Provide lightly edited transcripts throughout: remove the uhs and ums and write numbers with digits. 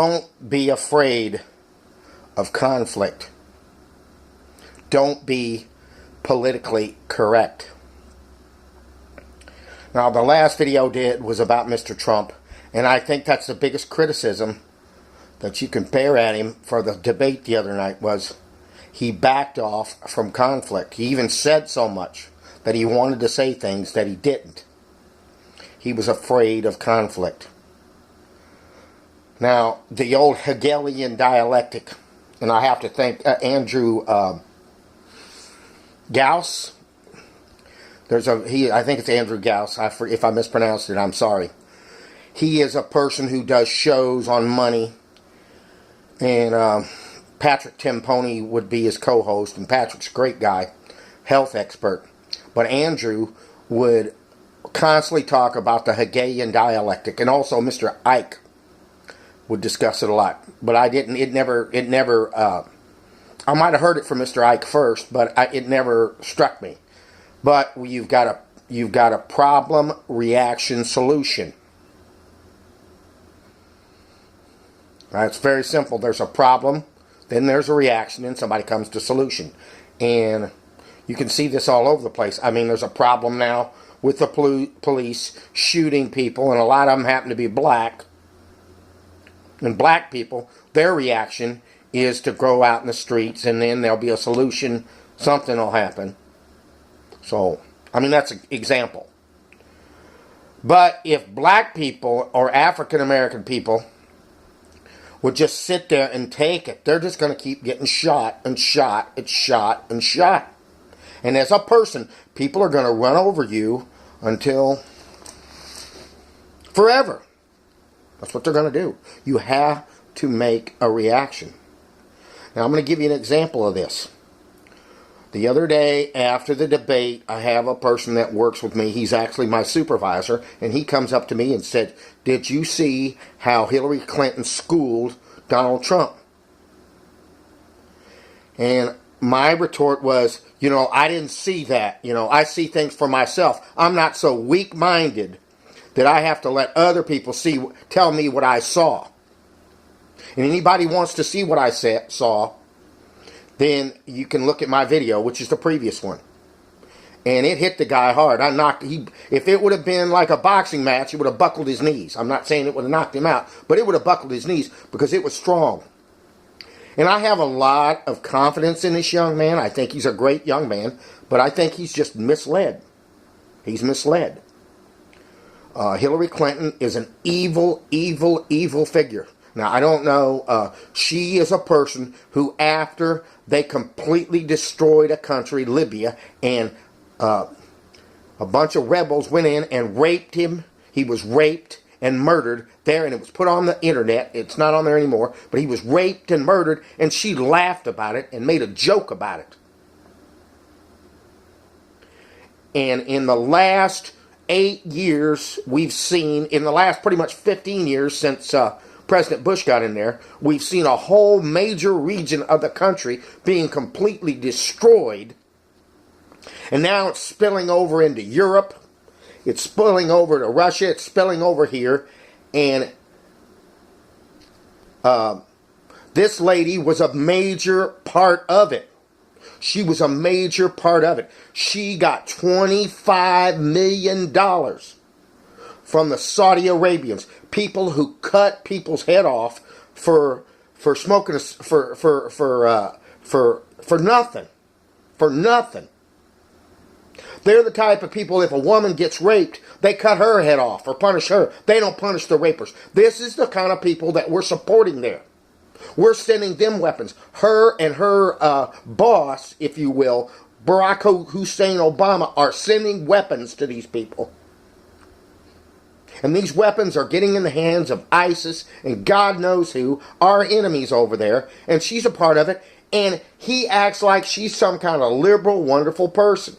Don't be afraid of conflict. Don't be politically correct. Now, the last video I did was about Mr. Trump, and I think that's the biggest criticism that you can bear at him for the debate the other night was he backed off from conflict. He even said so much that he wanted to say things that he didn't. He was afraid of conflict. Now, the old Hegelian dialectic, and I have to thank Andrew Gauss. I think it's Andrew Gauss. If I mispronounced it, I'm sorry. He is a person who does shows on money, and Patrick Timpone would be his co-host, and Patrick's a great guy, health expert. But Andrew would constantly talk about the Hegelian dialectic, and also Mr. Ike would discuss it a lot. But I didn't. It never. I might have heard it from Mr. Ike first, but it never struck me. But you've got a problem, reaction, solution. Right, it's very simple. There's a problem, then there's a reaction, and somebody comes to solution. And you can see this all over the place. I mean, there's a problem now with the police shooting people, and a lot of them happen to be black. And black people, their reaction is to go out in the streets, and then there'll be a solution. Something will happen. So, I mean, that's an example. But if black people or African American people would just sit there and take it, they're just going to keep getting shot and shot and shot and shot. And as a person, people are going to run over you until forever. That's what they're going to do. You have to make a reaction. Now, I'm going to give you an example of this. The other day, after the debate, I have a person that works with me. He's actually my supervisor, and he comes up to me and said, "Did you see how Hillary Clinton schooled Donald Trump?" And my retort was, I didn't see that. I see things for myself. I'm not so weak-minded that I have to let other people tell me what I saw. And anybody wants to see what I saw, then you can look at my video, which is the previous one. And it hit the guy hard. If it would have been like a boxing match, it would have buckled his knees. I'm not saying it would have knocked him out, but it would have buckled his knees because it was strong. And I have a lot of confidence in this young man. I think he's a great young man, but I think he's just misled. He's misled. Hillary Clinton is an evil, evil, evil figure. Now, I don't know. She is a person who, after they completely destroyed a country, Libya, and a bunch of rebels went in and raped him. He was raped and murdered there, and it was put on the internet. It's not on there anymore, but he was raped and murdered, and she laughed about it and made a joke about it. And in the last 8 years, we've seen, in the last pretty much 15 years since President Bush got in there, we've seen a whole major region of the country being completely destroyed. And now it's spilling over into Europe. It's spilling over to Russia. It's spilling over here. And this lady was a major part of it. She was a major part of it. She got $25 million from the Saudi Arabians, people who cut people's head off for smoking for nothing, for nothing. They're the type of people, if a woman gets raped, they cut her head off or punish her. They don't punish the rapers. This is the kind of people that we're supporting there. We're sending them weapons. Her and her boss, if you will, Barack Hussein Obama, are sending weapons to these people. And these weapons are getting in the hands of ISIS and God knows who, our enemies over there. And she's a part of it. And he acts like she's some kind of liberal, wonderful person.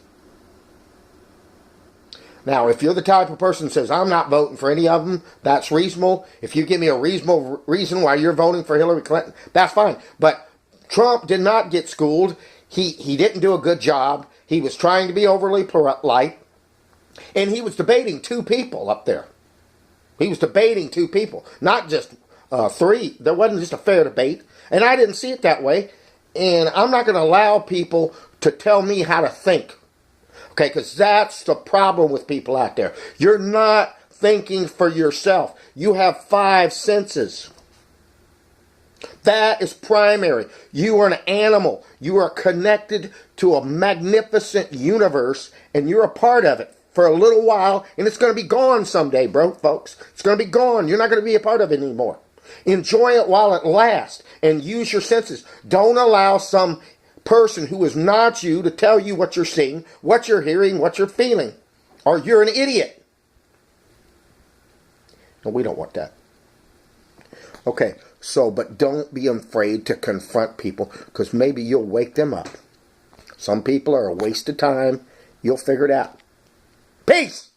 Now, if you're the type of person that says, I'm not voting for any of them, that's reasonable. If you give me a reasonable reason why you're voting for Hillary Clinton, that's fine. But Trump did not get schooled. He didn't do a good job. He was trying to be overly polite. And he was debating two people up there. He was debating two people. Not just 3, there wasn't just a fair debate. And I didn't see it that way. And I'm not going to allow people to tell me how to think. Okay, because that's the problem with people out there. You're not thinking for yourself. You have 5 senses. That is primary. You are an animal. You are connected to a magnificent universe, and you're a part of it for a little while, and it's going to be gone someday, folks. It's going to be gone. You're not going to be a part of it anymore. Enjoy it while it lasts, and use your senses. Don't allow some person who is not you to tell you what you're seeing, what you're hearing, what you're feeling, or you're an idiot. No, we don't want that. Okay, but don't be afraid to confront people, because maybe you'll wake them up. Some people are a waste of time. You'll figure it out. Peace!